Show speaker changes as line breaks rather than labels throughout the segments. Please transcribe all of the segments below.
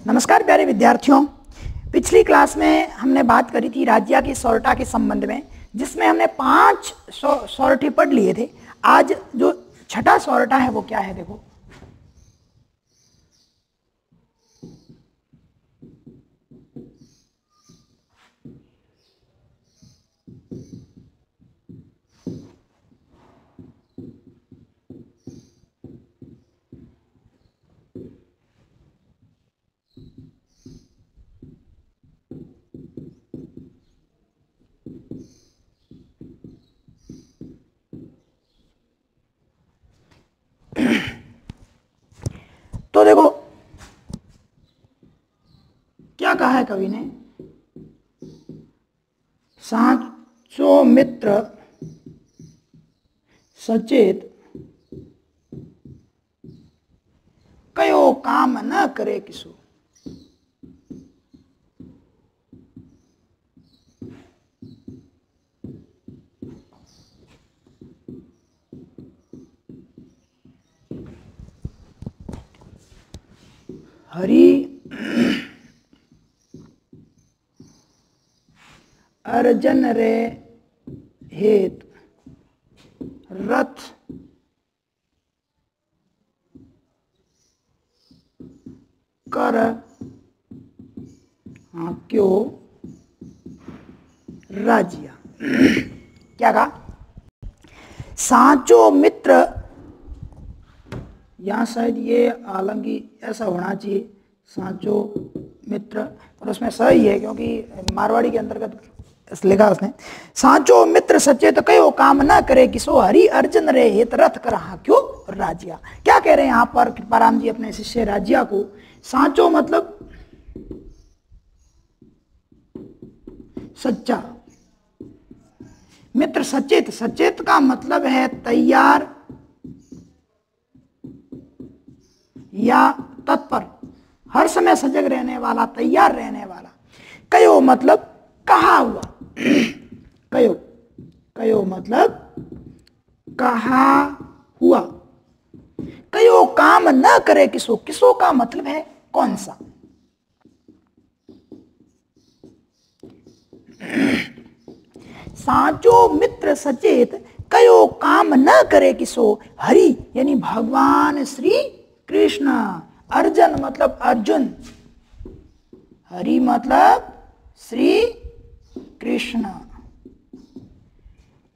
नमस्कार प्यारे विद्यार्थियों। पिछली क्लास में हमने बात करी थी राज्य की सॉर्टा के संबंध में, जिसमें हमने 5 सॉर्टे पढ़ लिए थे। आज जो छठा सॉर्टा है वो क्या है, देखो। तो देखो क्या कहा है कवि ने, साचो मित्र सचेत कयो काम न करे किसो। हरि अर्जन रे हेत रथ कर क्यों राजिया। क्या कहा? साचो मित्र, यहाँ शायद ये आलंगी ऐसा होना चाहिए, साचो मित्र, और उसमें सही है क्योंकि मारवाड़ी के अंतर्गत लिखा उसने। साचो मित्र सचेत कयो काम न करे किसो, हरि अर्जन रे हित रथ कर क्यों राजिया। क्या कह रहे हैं यहाँ पर कृपाराम जी अपने शिष्य राजिया को? साचो मतलब सच्चा, मित्र सचेत, सचेत का मतलब है तैयार या तत्पर, हर समय सजग रहने वाला, तैयार रहने वाला। कयो मतलब कहा हुआ, कयो, कयो मतलब कहा हुआ। कयो काम न करे किसो, किसो का मतलब है कौन सा। साचो मित्र सचेत कयो काम न करे किसो, हरि यानी भगवान श्री कृष्ण, अर्जन मतलब अर्जुन, हरि मतलब श्री कृष्ण,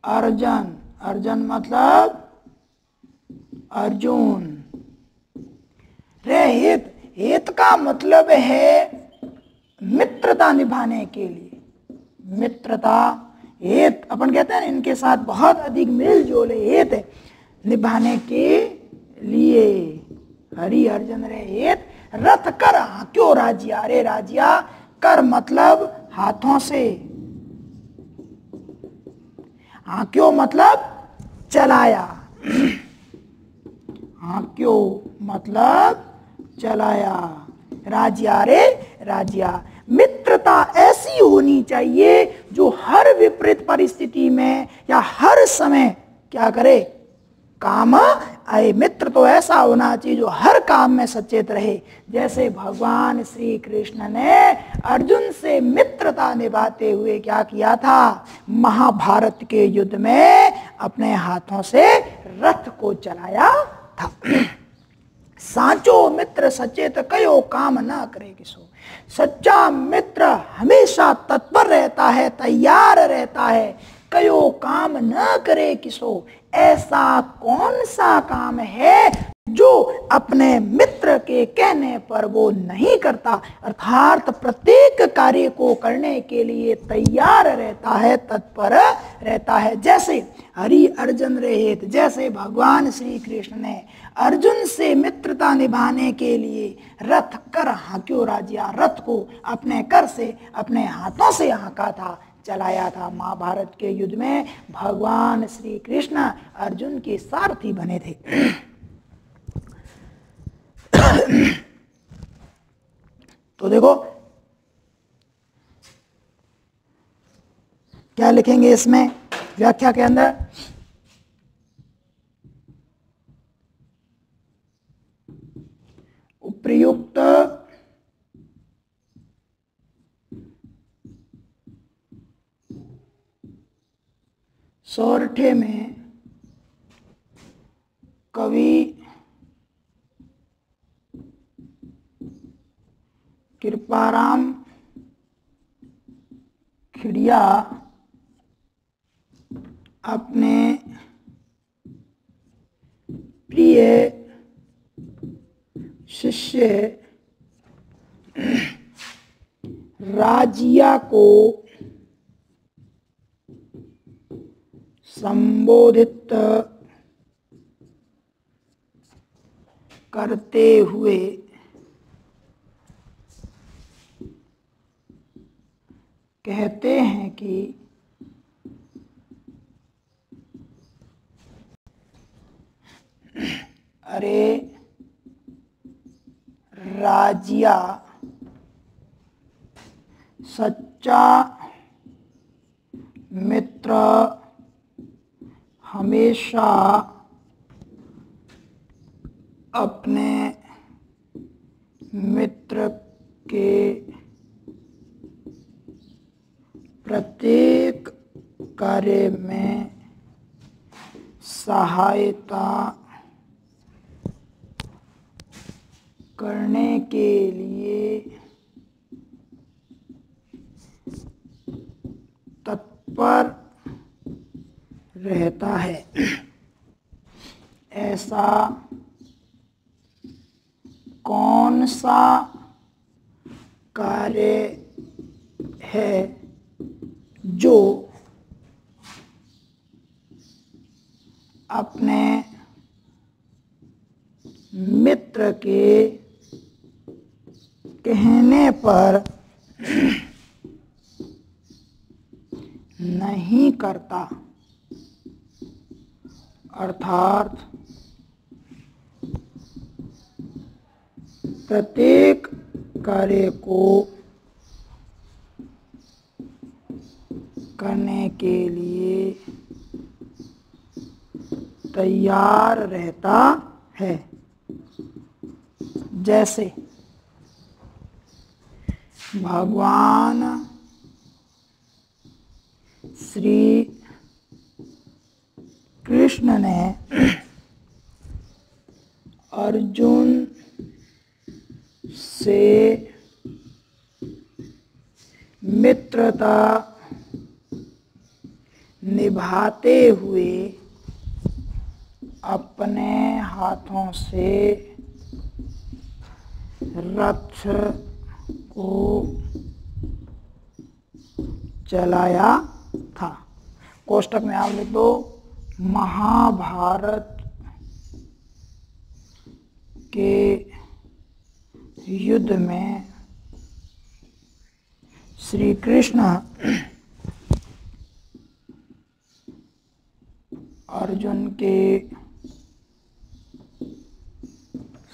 अर्जन, अर्जन मतलब अर्जुन। रे हित, हित का मतलब है मित्रता निभाने के लिए, मित्रता, हित अपन कहते हैं इनके साथ बहुत अधिक मेल जोल है, हित निभाने के लिए। हरि अर्जन रे हित रथ कर क्यों राजिया, रे राजिया, कर मतलब हाथों से, क्यों मतलब चलाया, क्यों मतलब चलाया। राजिया रे राजिया, मित्रता ऐसी होनी चाहिए जो हर विपरीत परिस्थिति में या हर समय क्या करे, काम आए। मित्र तो ऐसा होना चाहिए जो हर काम में सचेत रहे। जैसे भगवान श्री कृष्ण ने अर्जुन से मित्रता निभाते हुए क्या किया था, महाभारत के युद्ध में अपने हाथों से रथ को चलाया था। साचो मित्र सचेत कयो काम न करे किसो, सच्चा मित्र हमेशा तत्पर रहता है, तैयार रहता है। कयो काम न करे किसो, ऐसा कौन सा काम है जो अपने मित्र के कहने पर वो नहीं करता, अर्थात प्रत्येक कार्य को करने के लिए तैयार रहता है, तत्पर रहता है। जैसे हरि अर्जुन रहित, जैसे भगवान श्री कृष्ण ने अर्जुन से मित्रता निभाने के लिए रथ कर हाक्यो राजिया, रथ को अपने कर से, अपने हाथों से हाँका था, चलाया था। महाभारत के युद्ध में भगवान श्री कृष्ण अर्जुन के सारथी बने थे। तो देखो क्या लिखेंगे इसमें व्याख्या के अंदर, उपर्युक्त छठे में कवि कृपाराम खिड़िया अपने प्रिय शिष्य राजिया को संबोधित करते हुए कहते हैं कि अरे राजिया, सच्चा मित्र हमेशा अपने मित्र के प्रत्येक कार्य में सहायता करने के लिए तत्पर रहता है। ऐसा कौन सा कार्य है जो अपने मित्र के कहने पर नहीं करता, अर्थात प्रत्येक कार्य को करने के लिए तैयार रहता है। जैसे भगवान श्री कृष्ण ने अर्जुन से मित्रता निभाते हुए अपने हाथों से रथ को चलाया था। कोष्टक में आप लिख दो, महाभारत के युद्ध में श्री कृष्ण अर्जुन के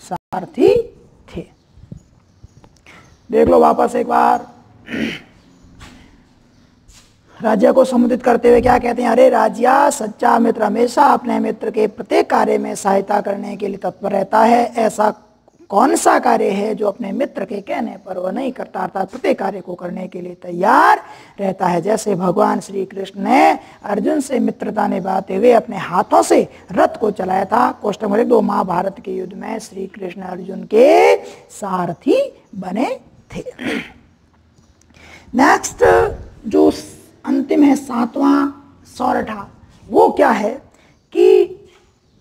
सारथी थे। देख लो वापस एक बार। राजिया को संबोधित करते हुए क्या कहते हैं? अरे राजिया, सच्चा मित्र हमेशा अपने मित्र के प्रत्येक कार्य में सहायता करने के लिए तत्पर रहता है। ऐसा कौन सा कार्य है जो अपने मित्र के कहने पर वह नहीं करता, अर्थात प्रत्येक कार्य को करने के लिए तैयार रहता है। जैसे भगवान श्री कृष्ण ने अर्जुन से मित्रता निभाते हुए अपने हाथों से रथ को चलाया था। कोष्टक में लिख दो, महाभारत के युद्ध में श्री कृष्ण अर्जुन के सारथी बने थे। नेक्स्ट जो अंतिम है, सातवां सौरठा, वो क्या है कि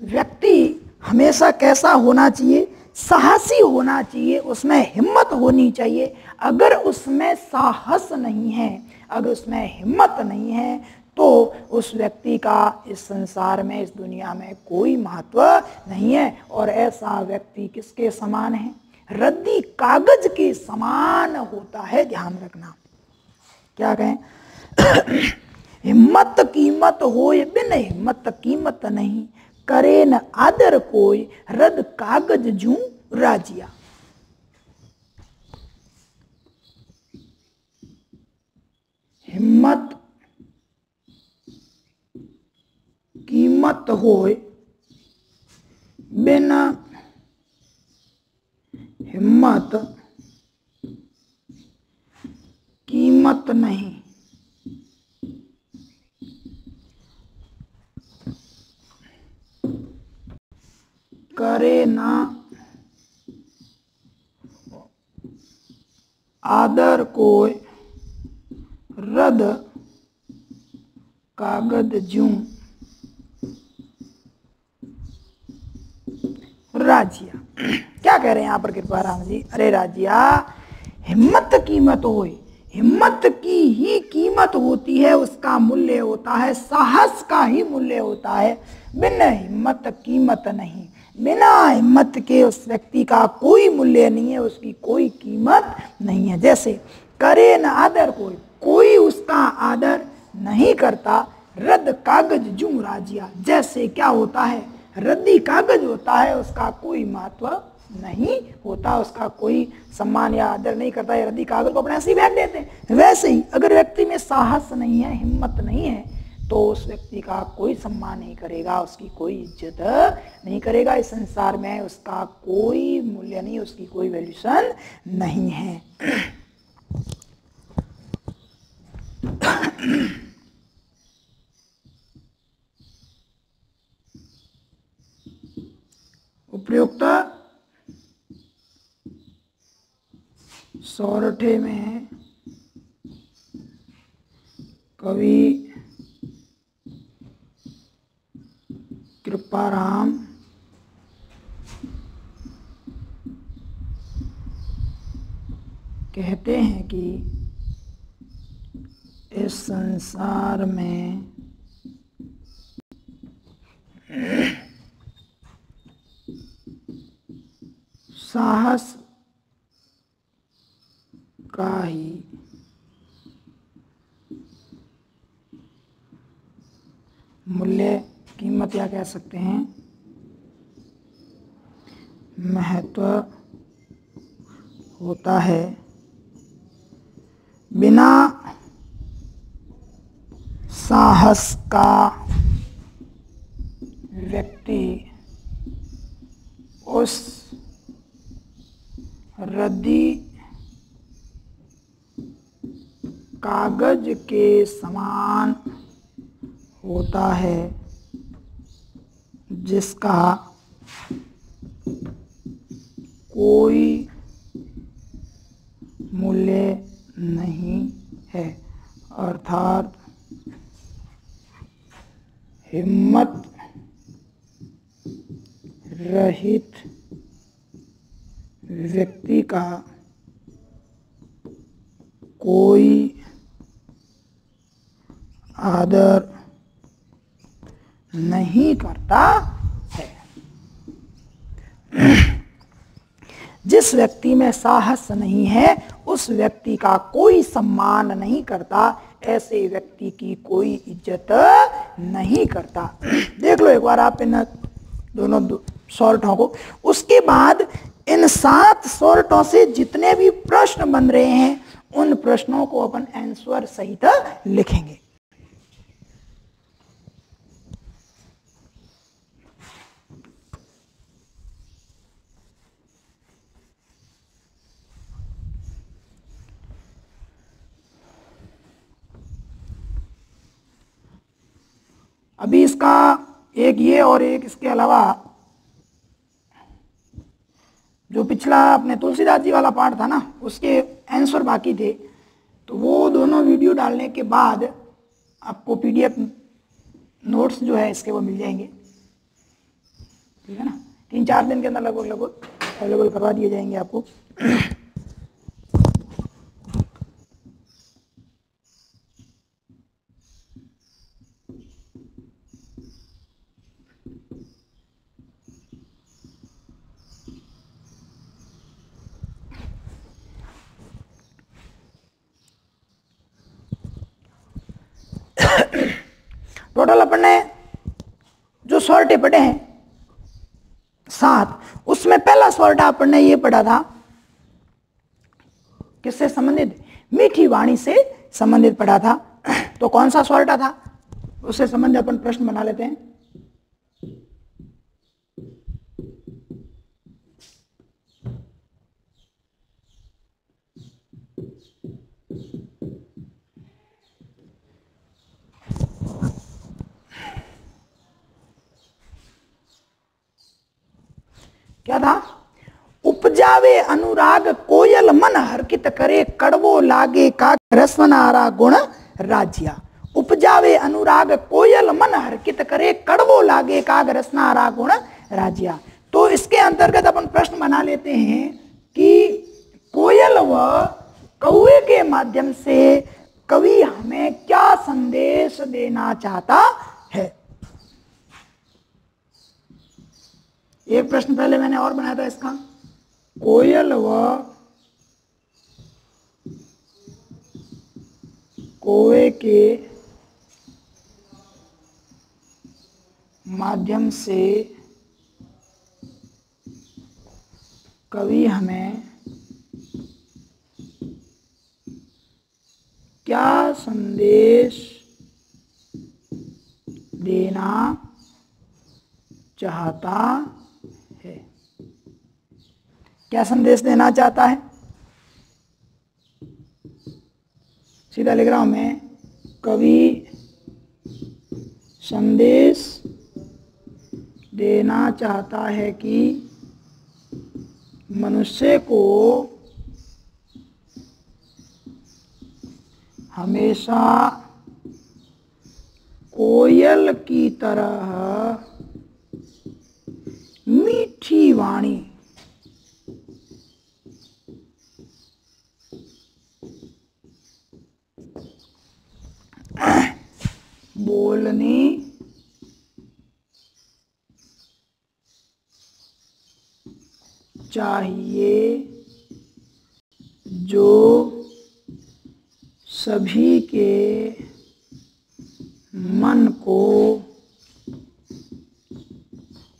व्यक्ति हमेशा कैसा होना चाहिए? साहसी होना चाहिए, उसमें हिम्मत होनी चाहिए। अगर उसमें साहस नहीं है, अगर उसमें हिम्मत नहीं है, तो उस व्यक्ति का इस संसार में, इस दुनिया में कोई महत्व नहीं है। और ऐसा व्यक्ति किसके समान है? रद्दी कागज के समान होता है। ध्यान रखना। क्या कहें? हिम्मत कीमत होय बिन हिम्मत कीमत नहीं, करे न आदर कोई रद कागज जूं राजिया। हिम्मत कीमत होय बिन हिम्मत कीमत नहीं, करे ना आदर कोय रद कागज जूं राजिया। क्या कह रहे हैं यहाँ पर कृपाराम जी? अरे राजिया, हिम्मत कीमत होए, हिम्मत की ही कीमत होती है, उसका मूल्य होता है, साहस का ही मूल्य होता है। बिना हिम्मत कीमत नहीं, बिना हिम्मत के उस व्यक्ति का कोई मूल्य नहीं है, उसकी कोई कीमत नहीं है। जैसे करे न आदर कोई उसका आदर नहीं करता, रद्द कागज जूं राजिया, जैसे क्या होता है, रद्दी कागज होता है, उसका कोई महत्व नहीं होता, उसका कोई सम्मान या आदर नहीं करता है, रद्दी कागज को अपने ऐसे ही फेंक देते हैं। वैसे ही अगर व्यक्ति में साहस नहीं है, हिम्मत नहीं है, तो उस व्यक्ति का कोई सम्मान नहीं करेगा, उसकी कोई इज्जत नहीं करेगा, इस संसार में उसका कोई मूल्य नहीं, उसकी कोई वैल्यूशन नहीं है। उपयुक्त सौरठे में कवि कृपाराम कहते हैं कि इस संसार में साहस का ही मूल्य, कीमत या कह सकते हैं महत्व होता है। बिना साहस का व्यक्ति उस रद्दी कागज के समान होता है, जिसका कोई मूल्य नहीं है। अर्थात हिम्मत रहित व्यक्ति का कोई आदर नहीं करता है। जिस व्यक्ति में साहस नहीं है, उस व्यक्ति का कोई सम्मान नहीं करता, ऐसे व्यक्ति की कोई इज्जत नहीं करता। देख लो एक बार आप इन दोनों शॉर्टों को। उसके बाद इन 7 शॉर्टों से जितने भी प्रश्न बन रहे हैं, उन प्रश्नों को अपन आंसर सहित लिखेंगे। अभी इसका एक ये और एक इसके अलावा जो पिछला अपने तुलसीदास जी वाला पार्ट था ना, उसके आंसर बाकी थे, तो वो दोनों वीडियो डालने के बाद आपको पीडीएफ नोट्स जो है इसके वो मिल जाएंगे, ठीक है ना। 3-4 दिन के अंदर लगभग अवेलेबल करवा दिए जाएंगे आपको। टोटल अपन ने जो सॉर्टे पढ़े हैं 7, उसमें पहला सॉर्टा अपन ने ये पढ़ा था, किससे संबंधित? मीठी वाणी से संबंधित पढ़ा था। तो कौन सा सॉर्टा था, उससे संबंधित अपन प्रश्न बना लेते हैं। क्या था? उपजावे अनुराग कोयल मन हर्षित करे, कड़वो लागे का रसनारा गुण राज्या। उपजावे अनुराग कोयल मन हर्षित करे, कड़वो लागे का रसनारा गुण राज्या। तो इसके अंतर्गत अपन प्रश्न बना लेते हैं कि कोयल व कौवे के माध्यम से कवि हमें क्या संदेश देना चाहता है। एक प्रश्न पहले मैंने और बनाया था इसका, कोयल व कौवे के माध्यम से कवि हमें क्या संदेश देना चाहता है। क्या संदेश देना चाहता है? सीधा लिख रहा हूं मैं, कवि संदेश देना चाहता है कि मनुष्य को हमेशा कोयल की तरह मीठी वाणी बोलनी चाहिए, जो सभी के मन को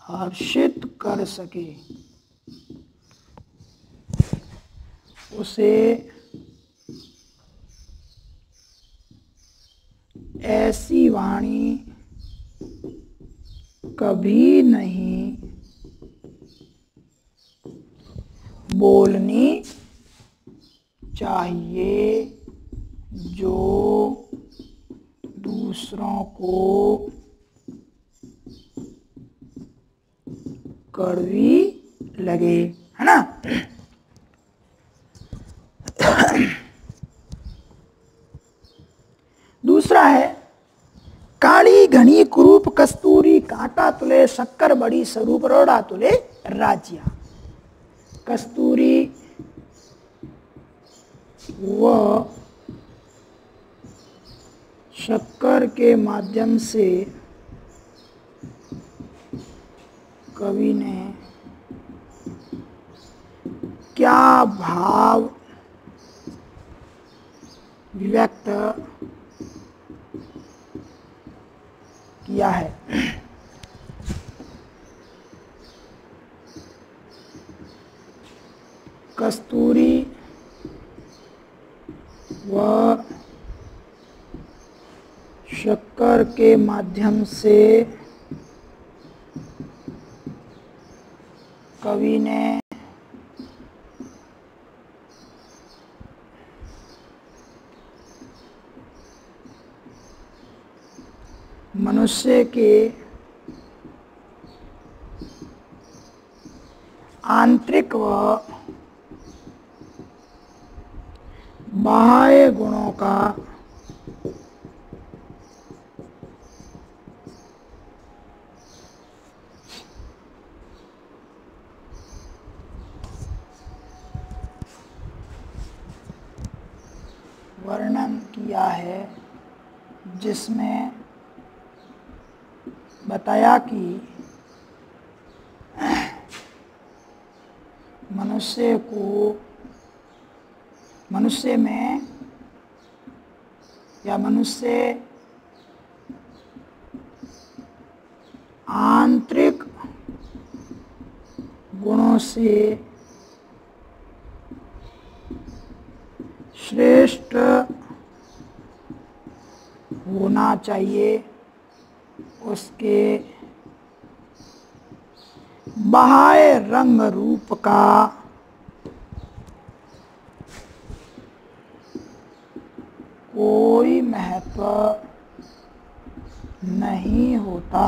हर्षित कर सके। उसे ऐसी वाणी कभी नहीं बोलनी चाहिए, जो दूसरों को कड़वी लगे, है ना। दूसरा है, काली घनी कुरूप कस्तूरी, कांटा तुले शक्कर बड़ी स्वरूप रोड़ा तुले राज्या। कस्तूरी व शक्कर के माध्यम से कवि ने क्या भाव व्यक्त किया है। कस्तूरी व शक्कर के माध्यम से कवि ने मनुष्य के आंतरिक व बाह्य गुणों का वर्णन किया है, जिसमें बताया कि मनुष्य में या मनुष्य आंतरिक गुणों से श्रेष्ठ होना चाहिए, उसके बाह्य रंग रूप का कोई महत्व नहीं होता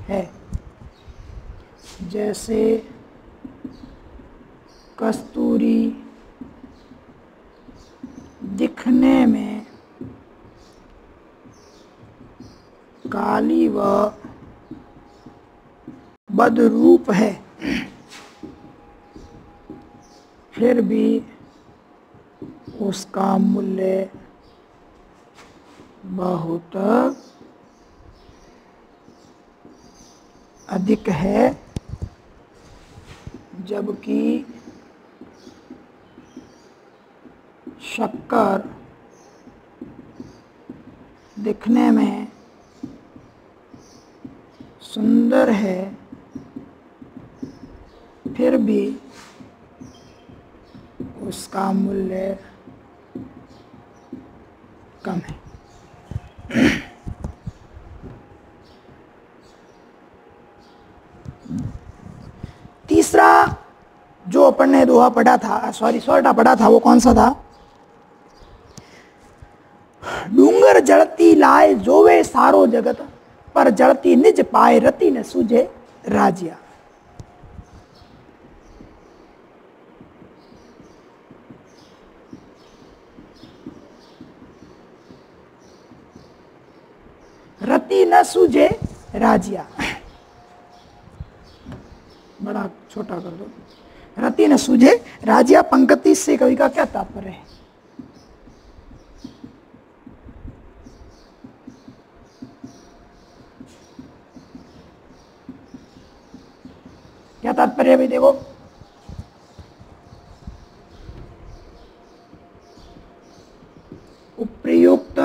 है। जैसे कस्तूरी दिखने में काली व बदरूप है, फिर भी उसका मूल्य बहुत अधिक है, जबकि शक्कर दिखने में सुंदर है, फिर भी उसका मूल्य कम है। तीसरा जो अपन ने दोहा पढ़ा था, सोरठा पढ़ा था, वो कौन सा था? डूंगर जड़ती लाए जोवे सारो जगत, पर जड़ती निज पाए रति न सूझे राजिया। रति न सूझे राजिया, बड़ा छोटा कर दो। रति न सूझे राजिया पंक्ति से कवि का क्या तात्पर्य है? क्या तात्पर्य है भाई? देखो, उपर्युक्त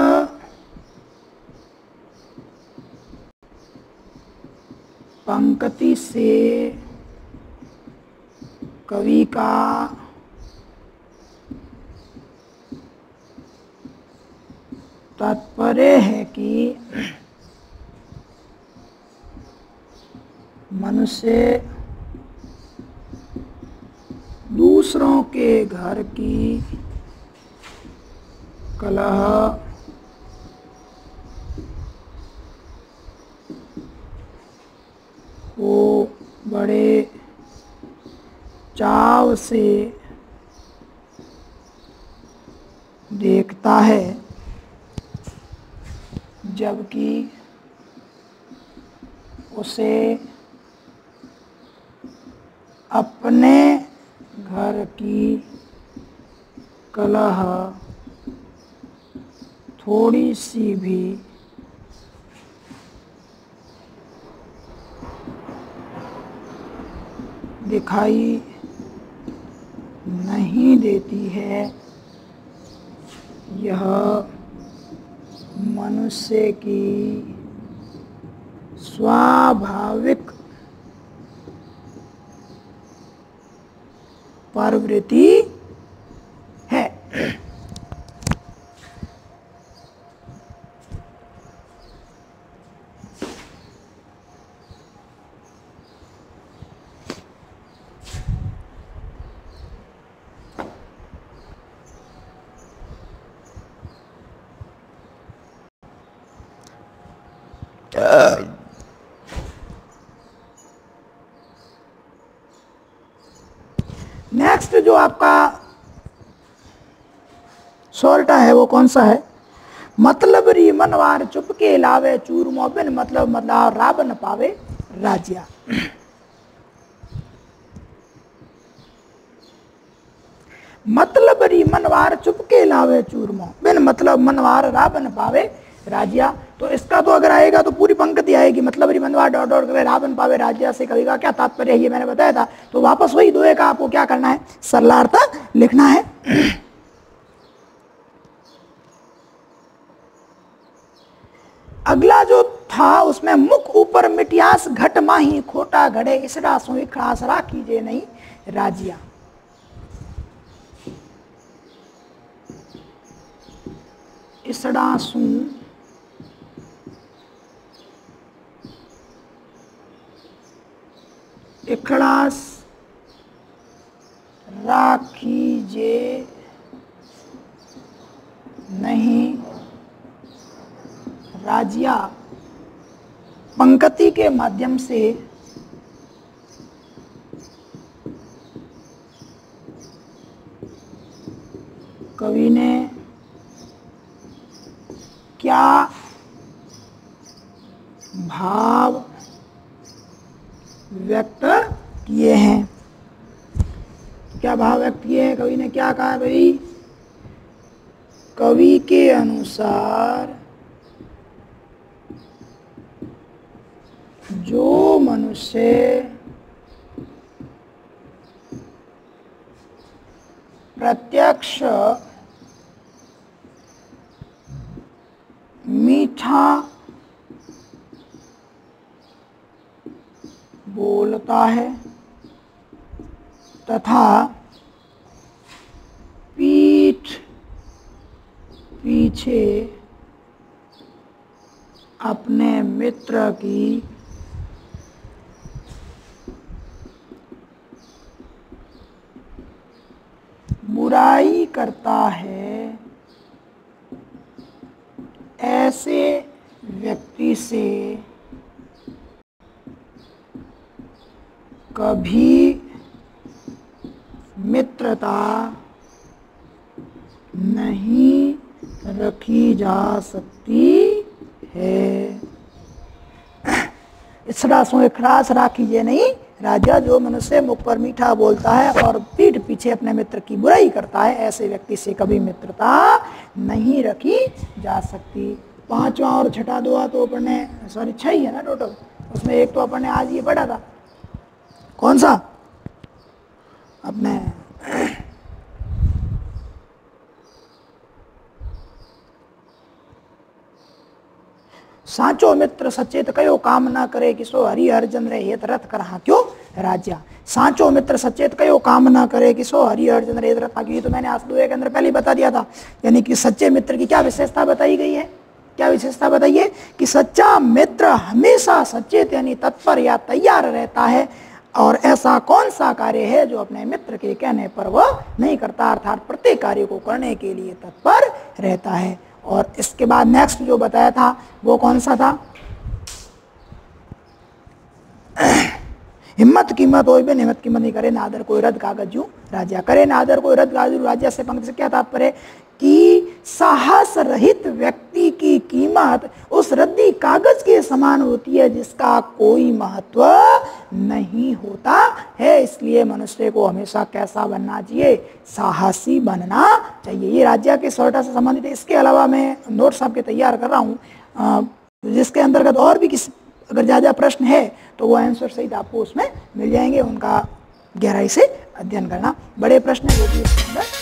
पंक्ति से कवि का तात्पर्य है कि मनुष्य दूसरों के घर की कलह को बड़े चाव से देखता है, जबकि उसे अपने घर की कलह थोड़ी सी भी दिखाई नहीं देती है। यह मनुष्य की स्वाभाविक प्रवृत्ति है। नेक्स्ट जो आपका सोरठा है वो कौन सा है? मतलब री मनवार चुपके लावे चूरमो, बिन मतलब राब न पावे राजिया। मतलब री मनवार चुपके लावे चूरमो, बिन मतलब मनवार राब न पावे राजिया। तो इसका तो अगर आएगा तो पूरी पंक्ति आएगी, मतलब री मनवार डॉट डॉट करे राबन पावे राजिया से कवि का क्या तात्पर्य है, ये मैंने बताया था। तो वापस वही दोहे का आपको क्या करना है? सरलार्थ लिखना है। अगला जो था उसमें मुख ऊपर मिटियास घट माही, खोटा घड़े इसड़ा सो इखड़ास राखीजे नहीं राजिया। इसड़ा सू इखड़ास राखीजे नहीं राजिया पंक्ति के माध्यम से कवि ने क्या भाव व्यक्त किए हैं? क्या भाव व्यक्त किए हैं? कवि ने क्या कहा भाई? कवि के अनुसार जो मनुष्य प्रत्यक्ष मीठा बोलता है तथा पीठ पीछे अपने मित्र की बुराई करता है, ऐसे व्यक्ति से कभी मित्रता नहीं रखी जा सकती है। इसरा सोए खरास राखीजे नहीं राजा, जो मनुष्य मुख पर मीठा बोलता है और पीठ पीछे अपने मित्र की बुराई करता है, ऐसे व्यक्ति से कभी मित्रता नहीं रखी जा सकती। पांचवा और छठा दुआ तो अपन ने, सॉरी 6 ही है ना टोटल, उसमें एक तो अपन ने आज ये पढ़ा था। कौन सा? अपने साचो मित्र सचेत कयो काम ना करे कि सो हरि अर्जन रे हेत रथ करहा क्यों राजा। साचो मित्र सचेत कयो काम ना करे कि सो हरि अर्जन रे हेत रथ करहा। ये तो मैंने आज दुए के अंदर पहले ही बता दिया था। यानी कि सच्चे मित्र की क्या विशेषता बताई गई है? क्या विशेषता बताइए? कि सच्चा मित्र हमेशा सचेत यानी तत्पर या तैयार रहता है। और ऐसा कौन सा कार्य है जो अपने मित्र के कहने पर वह नहीं करता, अर्थात प्रत्येक कार्य को करने के लिए तत्पर रहता है। और इसके बाद नेक्स्ट जो बताया था वो कौन सा था? हिम्मत कीमत हो बिन हिम्मत कीमत नहीं करे, नादर कोई रद्द कागज यूं राजा करे। नादर कोई रद्द कागज राजा से पंक्ति से क्या तात्पर्य? कि साहस रहित व्यक्ति की कीमत उस रद्दी कागज के समान होती है जिसका कोई महत्व नहीं होता है। इसलिए मनुष्य को हमेशा कैसा बनना चाहिए? साहसी बनना चाहिए। ये राज्य के सॉर्टा से संबंधित है। इसके अलावा मैं नोट्स आपके तैयार कर रहा हूँ जिसके अंतर्गत और भी किसी अगर ज़्यादा प्रश्न है तो वो आंसर सहित आपको उसमें मिल जाएंगे। उनका गहराई से अध्ययन करना। बड़े प्रश्न है वो भी इसके अंदर